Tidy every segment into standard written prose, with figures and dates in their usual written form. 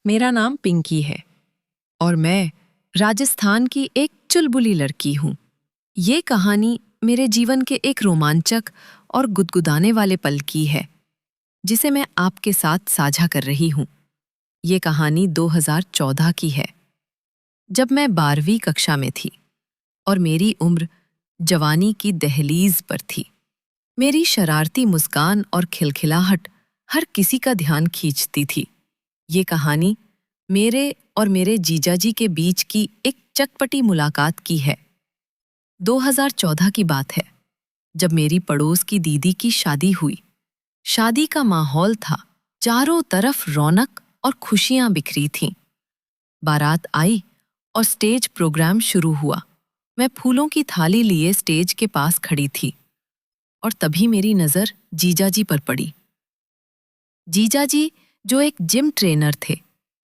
मेरा नाम पिंकी है और मैं राजस्थान की एक चुलबुली लड़की हूँ। ये कहानी मेरे जीवन के एक रोमांचक और गुदगुदाने वाले पल की है, जिसे मैं आपके साथ साझा कर रही हूँ। ये कहानी 2014 की है, जब मैं 12वीं कक्षा में थी और मेरी उम्र जवानी की दहलीज पर थी। मेरी शरारती मुस्कान और खिलखिलाहट हर किसी का ध्यान खींचती थी। ये कहानी मेरे और मेरे जीजाजी के बीच की एक चटपटी मुलाकात की है। 2014 की बात है, जब मेरी पड़ोस की दीदी की शादी हुई। शादी का माहौल था, चारों तरफ रौनक और खुशियां बिखरी थीं। बारात आई और स्टेज प्रोग्राम शुरू हुआ। मैं फूलों की थाली लिए स्टेज के पास खड़ी थी और तभी मेरी नज़र जीजाजी पर पड़ी। जीजाजी, जो एक जिम ट्रेनर थे,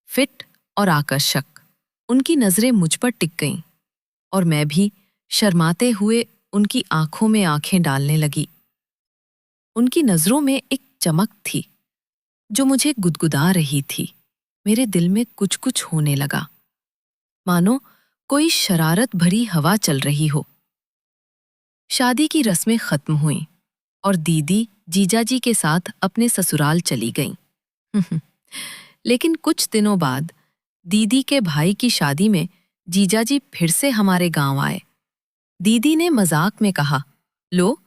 फिट और आकर्षक, उनकी नज़रें मुझ पर टिक गईं और मैं भी शर्माते हुए उनकी आंखों में आंखें डालने लगी। उनकी नज़रों में एक चमक थी जो मुझे गुदगुदा रही थी। मेरे दिल में कुछ कुछ होने लगा, मानो कोई शरारत भरी हवा चल रही हो। शादी की रस्में खत्म हुईं और दीदी जीजाजी के साथ अपने ससुराल चली गईं। लेकिन कुछ दिनों बाद दीदी के भाई की शादी में जीजाजी फिर से हमारे गांव आए। दीदी ने मजाक में कहा, लो,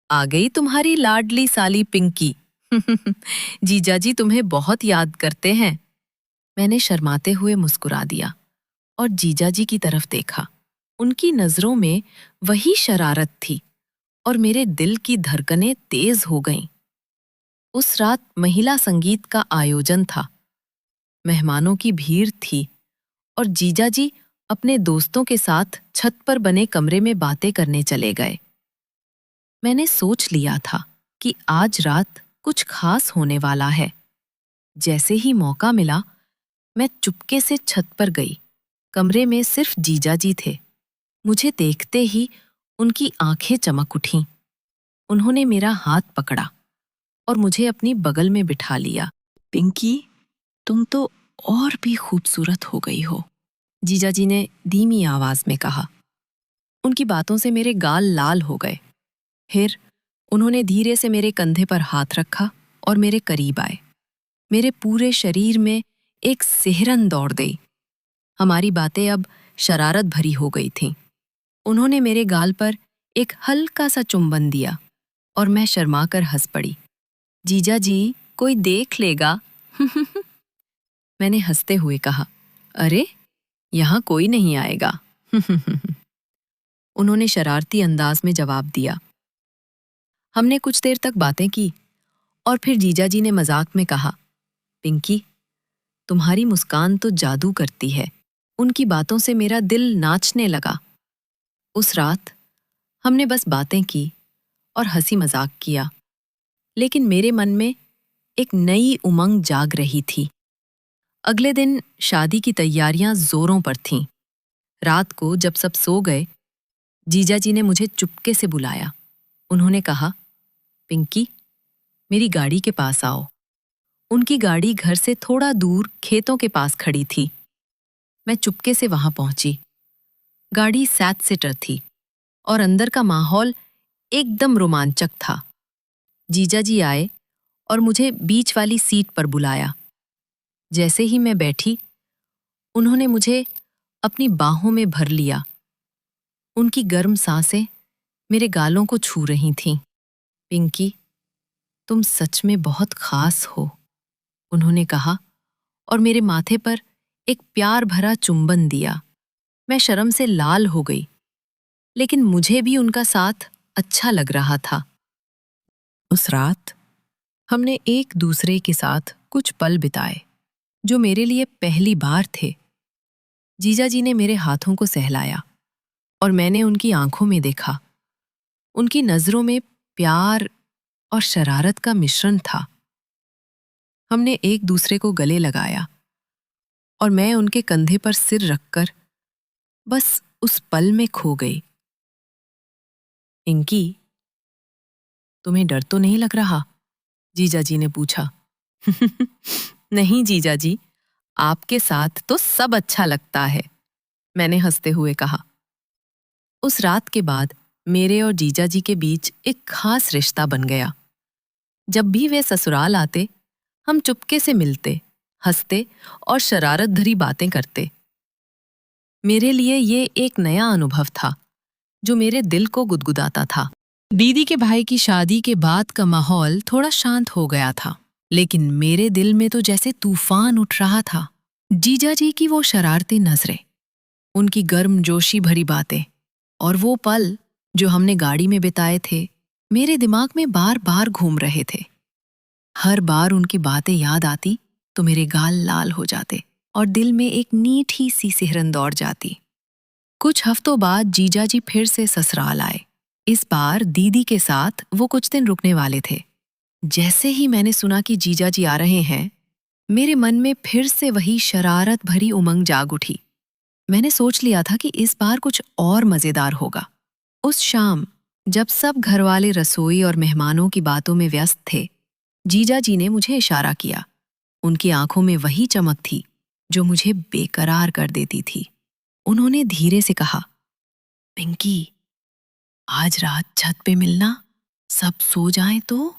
आ गई तुम्हारी लाडली साली पिंकी। जीजाजी तुम्हें बहुत याद करते हैं। मैंने शर्माते हुए मुस्कुरा दिया और जीजाजी की तरफ देखा। उनकी नजरों में वही शरारत थी और मेरे दिल की धड़कनें तेज हो गईं। उस रात महिला संगीत का आयोजन था। मेहमानों की भीड़ थी और जीजाजी अपने दोस्तों के साथ छत पर बने कमरे में बातें करने चले गए। मैंने सोच लिया था कि आज रात कुछ खास होने वाला है। जैसे ही मौका मिला, मैं चुपके से छत पर गई। कमरे में सिर्फ जीजाजी थे। मुझे देखते ही उनकी आंखें चमक उठीं। उन्होंने मेरा हाथ पकड़ा और मुझे अपनी बगल में बिठा लिया। पिंकी, तुम तो और भी खूबसूरत हो गई हो, जीजाजी ने धीमी आवाज में कहा। उनकी बातों से मेरे गाल लाल हो गए। फिर उन्होंने धीरे से मेरे कंधे पर हाथ रखा और मेरे करीब आए। मेरे पूरे शरीर में एक सिहरन दौड़ गई। हमारी बातें अब शरारत भरी हो गई थीं। उन्होंने मेरे गाल पर एक हल्का सा चुंबन दिया और मैं शर्माकर हंस पड़ी। जीजाजी, कोई देख लेगा। मैंने हंसते हुए कहा, अरे, यहाँ कोई नहीं आएगा। उन्होंने शरारती अंदाज में जवाब दिया। हमने कुछ देर तक बातें की और फिर जीजाजी ने मजाक में कहा, पिंकी, तुम्हारी मुस्कान तो जादू करती है। उनकी बातों से मेरा दिल नाचने लगा। उस रात हमने बस बातें की और हंसी मजाक किया, लेकिन मेरे मन में एक नई उमंग जाग रही थी। अगले दिन शादी की तैयारियां जोरों पर थीं। रात को जब सब सो गए, जीजाजी ने मुझे चुपके से बुलाया। उन्होंने कहा, पिंकी, मेरी गाड़ी के पास आओ। उनकी गाड़ी घर से थोड़ा दूर खेतों के पास खड़ी थी। मैं चुपके से वहां पहुंची। गाड़ी 7 सीटर थी और अंदर का माहौल एकदम रोमांचक था। जीजाजी आए और मुझे बीच वाली सीट पर बुलाया। जैसे ही मैं बैठी, उन्होंने मुझे अपनी बाहों में भर लिया। उनकी गर्म सांसें मेरे गालों को छू रही थीं। पिंकी, तुम सच में बहुत खास हो, उन्होंने कहा और मेरे माथे पर एक प्यार भरा चुंबन दिया। मैं शर्म से लाल हो गई, लेकिन मुझे भी उनका साथ अच्छा लग रहा था। उस रात हमने एक दूसरे के साथ कुछ पल बिताए जो मेरे लिए पहली बार थे। जीजाजी ने मेरे हाथों को सहलाया और मैंने उनकी आंखों में देखा। उनकी नजरों में प्यार और शरारत का मिश्रण था। हमने एक दूसरे को गले लगाया और मैं उनके कंधे पर सिर रखकर बस उस पल में खो गई। पिंकी, तुम्हें डर तो नहीं लग रहा? जीजाजी ने पूछा। नहीं जीजाजी, आपके साथ तो सब अच्छा लगता है, मैंने हंसते हुए कहा। उस रात के बाद मेरे और जीजा जी के बीच एक खास रिश्ता बन गया। जब भी वे ससुराल आते, हम चुपके से मिलते, हंसते और शरारत भरी बातें करते। मेरे लिए ये एक नया अनुभव था जो मेरे दिल को गुदगुदाता था। दीदी के भाई की शादी के बाद का माहौल थोड़ा शांत हो गया था, लेकिन मेरे दिल में तो जैसे तूफान उठ रहा था। जीजा जी की वो शरारती नजरें, उनकी गर्मजोशी भरी बातें और वो पल जो हमने गाड़ी में बिताए थे, मेरे दिमाग में बार बार घूम रहे थे। हर बार उनकी बातें याद आती तो मेरे गाल लाल हो जाते और दिल में एक मीठी सी सिहरन दौड़ जाती। कुछ हफ्तों बाद जीजा जी फिर से ससुराल आए। इस बार दीदी के साथ वो कुछ दिन रुकने वाले थे। जैसे ही मैंने सुना कि जीजा जी आ रहे हैं, मेरे मन में फिर से वही शरारत भरी उमंग जाग उठी। मैंने सोच लिया था कि इस बार कुछ और मजेदार होगा। उस शाम जब सब घरवाले रसोई और मेहमानों की बातों में व्यस्त थे, जीजा जी ने मुझे इशारा किया। उनकी आंखों में वही चमक थी जो मुझे बेकरार कर देती थी। उन्होंने धीरे से कहा, पिंकी, आज रात छत पे मिलना, सब सो जाएं तो।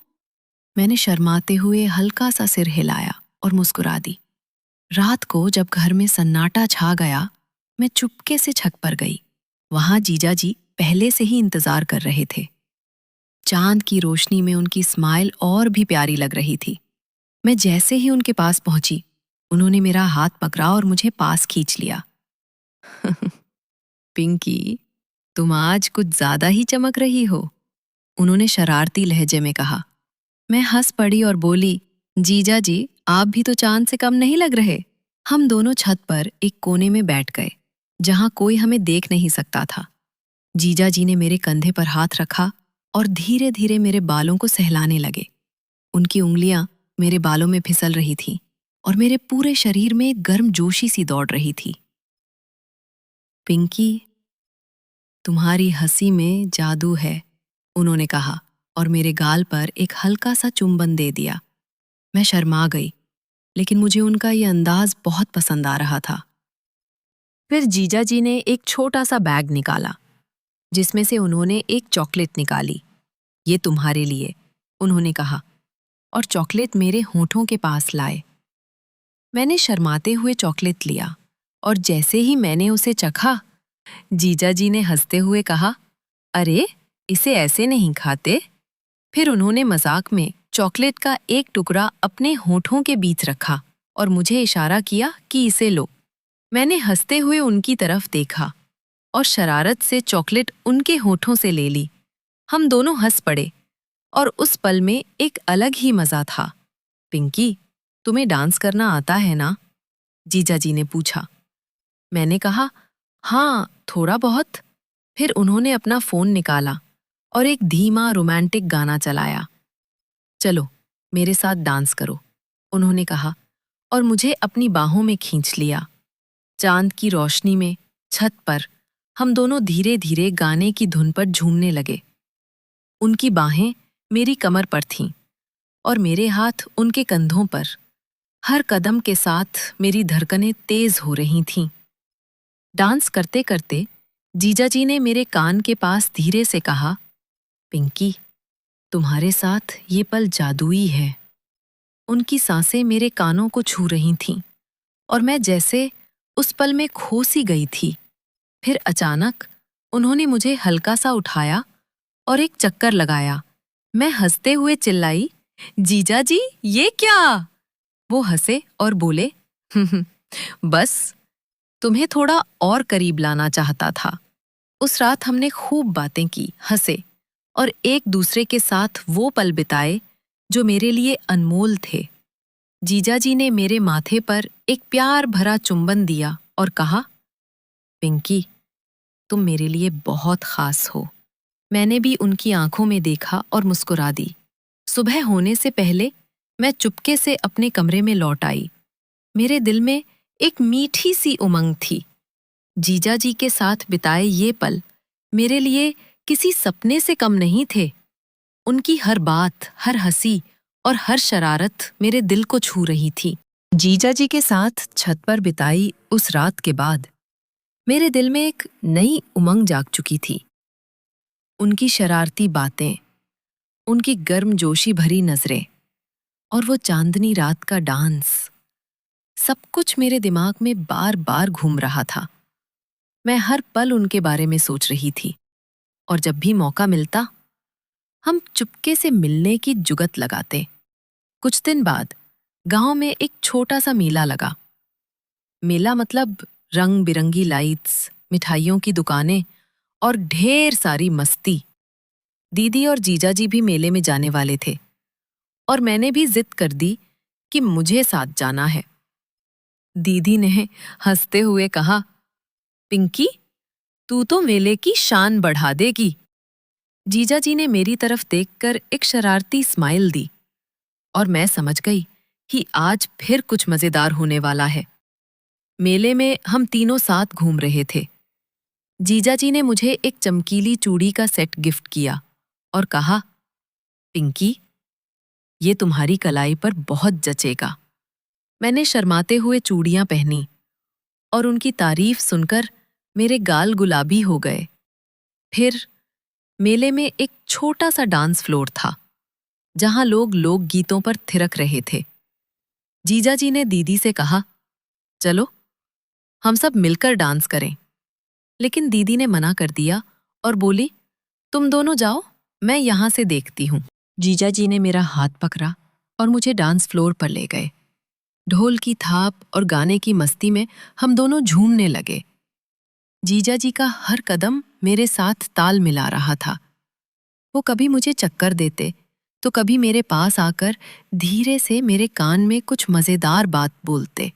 मैंने शर्माते हुए हल्का सा सिर हिलाया और मुस्कुरा दी। रात को जब घर में सन्नाटा छा गया, मैं चुपके से छत पर गई। वहां जीजा जी पहले से ही इंतजार कर रहे थे। चांद की रोशनी में उनकी स्माइल और भी प्यारी लग रही थी। मैं जैसे ही उनके पास पहुंची, उन्होंने मेरा हाथ पकड़ा और मुझे पास खींच लिया। पिंकी, तुम आज कुछ ज्यादा ही चमक रही हो, उन्होंने शरारती लहजे में कहा। मैं हंस पड़ी और बोली, जीजा जी, आप भी तो चांद से कम नहीं लग रहे। हम दोनों छत पर एक कोने में बैठ गए, जहां कोई हमें देख नहीं सकता था। जीजा जी ने मेरे कंधे पर हाथ रखा और धीरे धीरे मेरे बालों को सहलाने लगे। उनकी उंगलियां मेरे बालों में फिसल रही थीं और मेरे पूरे शरीर में एक गर्म जोशी सी दौड़ रही थी। पिंकी, तुम्हारी हंसी में जादू है, उन्होंने कहा और मेरे गाल पर एक हल्का सा चुंबन दे दिया। मैं शर्मा गई, लेकिन मुझे उनका ये अंदाज बहुत पसंद आ रहा था। फिर जीजा जी ने एक छोटा सा बैग निकाला, जिसमें से उन्होंने एक चॉकलेट निकाली। ये तुम्हारे लिए, उन्होंने कहा, और चॉकलेट मेरे होठों के पास लाए। मैंने शर्माते हुए चॉकलेट लिया और जैसे ही मैंने उसे चखा, जीजा जी ने हंसते हुए कहा, अरे, इसे ऐसे नहीं खाते। फिर उन्होंने मजाक में चॉकलेट का एक टुकड़ा अपने होठों के बीच रखा और मुझे इशारा किया कि इसे लो। मैंने हंसते हुए उनकी तरफ देखा और शरारत से चॉकलेट उनके होठों से ले ली। हम दोनों हंस पड़े और उस पल में एक अलग ही मजा था। पिंकी, तुम्हें डांस करना आता है ना? जीजा जी ने पूछा। मैंने कहा, हाँ, थोड़ा बहुत। फिर उन्होंने अपना फोन निकाला और एक धीमा रोमांटिक गाना चलाया। चलो, मेरे साथ डांस करो, उन्होंने कहा और मुझे अपनी बाहों में खींच लिया। चांद की रोशनी में छत पर हम दोनों धीरे धीरे गाने की धुन पर झूमने लगे। उनकी बाहें मेरी कमर पर थीं और मेरे हाथ उनके कंधों पर। हर कदम के साथ मेरी धड़कनें तेज हो रही थीं। डांस करते करते जीजा जी ने मेरे कान के पास धीरे से कहा, पिंकी, तुम्हारे साथ ये पल जादुई है। उनकी सांसें मेरे कानों को छू रही थीं और मैं जैसे उस पल में खो सी गई थी। फिर अचानक उन्होंने मुझे हल्का सा उठाया और एक चक्कर लगाया। मैं हंसते हुए चिल्लाई, जीजा जी, ये क्या? वो हंसे और बोले, बस तुम्हें थोड़ा और करीब लाना चाहता था। उस रात हमने खूब बातें की, हंसे और एक दूसरे के साथ वो पल बिताए जो मेरे लिए अनमोल थे। जीजा जी ने मेरे माथे पर एक प्यार भरा चुंबन दिया और कहा, पिंकी, तुम मेरे लिए बहुत खास हो। मैंने भी उनकी आंखों में देखा और मुस्कुरा दी। सुबह होने से पहले मैं चुपके से अपने कमरे में लौट आई। मेरे दिल में एक मीठी सी उमंग थी। जीजा जी के साथ बिताए ये पल मेरे लिए किसी सपने से कम नहीं थे। उनकी हर बात, हर हंसी और हर शरारत मेरे दिल को छू रही थी। जीजा जी के साथ छत पर बिताई उस रात के बाद मेरे दिल में एक नई उमंग जाग चुकी थी। उनकी शरारती बातें, उनकी गर्मजोशी भरी नजरें और वो चांदनी रात का डांस, सब कुछ मेरे दिमाग में बार बार घूम रहा था। मैं हर पल उनके बारे में सोच रही थी और जब भी मौका मिलता हम चुपके से मिलने की जुगत लगाते। कुछ दिन बाद गांव में एक छोटा सा मेला लगा। मेला मतलब रंग बिरंगी लाइट्स, मिठाइयों की दुकानें और ढेर सारी मस्ती। दीदी और जीजा जी भी मेले में जाने वाले थे और मैंने भी जिद कर दी कि मुझे साथ जाना है। दीदी ने हंसते हुए कहा, पिंकी, तू तो मेले की शान बढ़ा देगी। जीजा जी ने मेरी तरफ देखकर एक शरारती स्माइल दी और मैं समझ गई कि आज फिर कुछ मजेदार होने वाला है। मेले में हम तीनों साथ घूम रहे थे। जीजा जी ने मुझे एक चमकीली चूड़ी का सेट गिफ्ट किया और कहा, पिंकी, ये तुम्हारी कलाई पर बहुत जचेगा। मैंने शर्माते हुए चूड़ियां पहनी और उनकी तारीफ सुनकर मेरे गाल गुलाबी हो गए। फिर मेले में एक छोटा सा डांस फ्लोर था जहां लोग लोकगीतों पर थिरक रहे थे। जीजा जी ने दीदी से कहा, चलो हम सब मिलकर डांस करें। लेकिन दीदी ने मना कर दिया और बोली, तुम दोनों जाओ, मैं यहां से देखती हूं। जीजा जी ने मेरा हाथ पकड़ा और मुझे डांस फ्लोर पर ले गए। ढोल की थाप और गाने की मस्ती में हम दोनों झूमने लगे। जीजा जी का हर कदम मेरे साथ ताल मिला रहा था। वो कभी मुझे चक्कर देते तो कभी मेरे पास आकर धीरे से मेरे कान में कुछ मजेदार बात बोलते।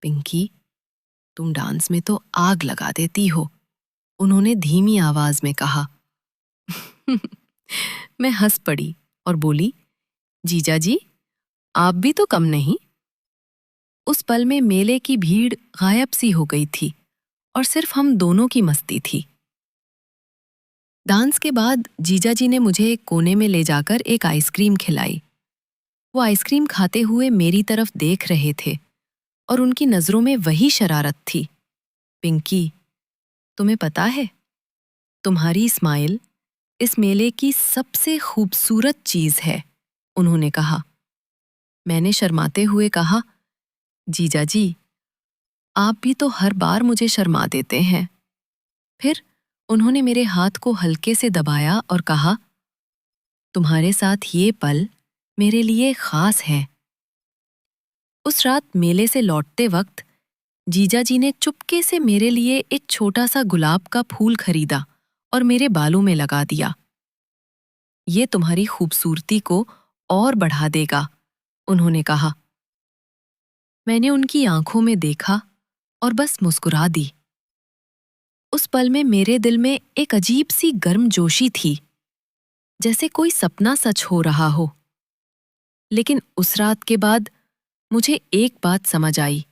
पिंकी, तुम डांस में तो आग लगा देती हो, उन्होंने धीमी आवाज में कहा। मैं हंस पड़ी और बोली, जीजा जी, आप भी तो कम नहीं। उस पल में मेले की भीड़ गायब सी हो गई थी और सिर्फ हम दोनों की मस्ती थी। डांस के बाद जीजा जी ने मुझे एक कोने में ले जाकर एक आइसक्रीम खिलाई। वो आइसक्रीम खाते हुए मेरी तरफ देख रहे थे और उनकी नजरों में वही शरारत थी। पिंकी, तुम्हें पता है, तुम्हारी स्माइल इस मेले की सबसे खूबसूरत चीज है, उन्होंने कहा। मैंने शर्माते हुए कहा, जीजा जी, आप भी तो हर बार मुझे शर्मा देते हैं। फिर उन्होंने मेरे हाथ को हल्के से दबाया और कहा, तुम्हारे साथ ये पल मेरे लिए खास है। उस रात मेले से लौटते वक्त जीजा जी ने चुपके से मेरे लिए एक छोटा सा गुलाब का फूल खरीदा और मेरे बालों में लगा दिया। ये तुम्हारी खूबसूरती को और बढ़ा देगा, उन्होंने कहा। मैंने उनकी आंखों में देखा और बस मुस्कुरा दी। उस पल में मेरे दिल में एक अजीब सी गर्मजोशी थी, जैसे कोई सपना सच हो रहा हो। लेकिन उस रात के बाद मुझे एक बात समझ आई।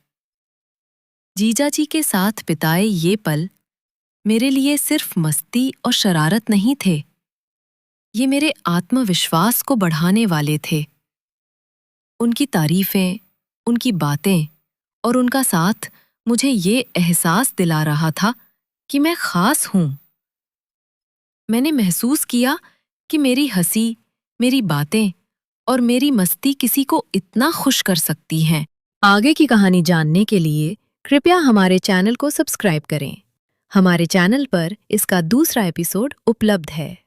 जीजा जी के साथ बिताए ये पल मेरे लिए सिर्फ मस्ती और शरारत नहीं थे, ये मेरे आत्मविश्वास को बढ़ाने वाले थे। उनकी तारीफें, उनकी बातें और उनका साथ मुझे ये एहसास दिला रहा था कि मैं खास हूं। मैंने महसूस किया कि मेरी हंसी, मेरी बातें और मेरी मस्ती किसी को इतना खुश कर सकती हैं। आगे की कहानी जानने के लिए कृपया हमारे चैनल को सब्सक्राइब करें। हमारे चैनल पर इसका दूसरा एपिसोड उपलब्ध है।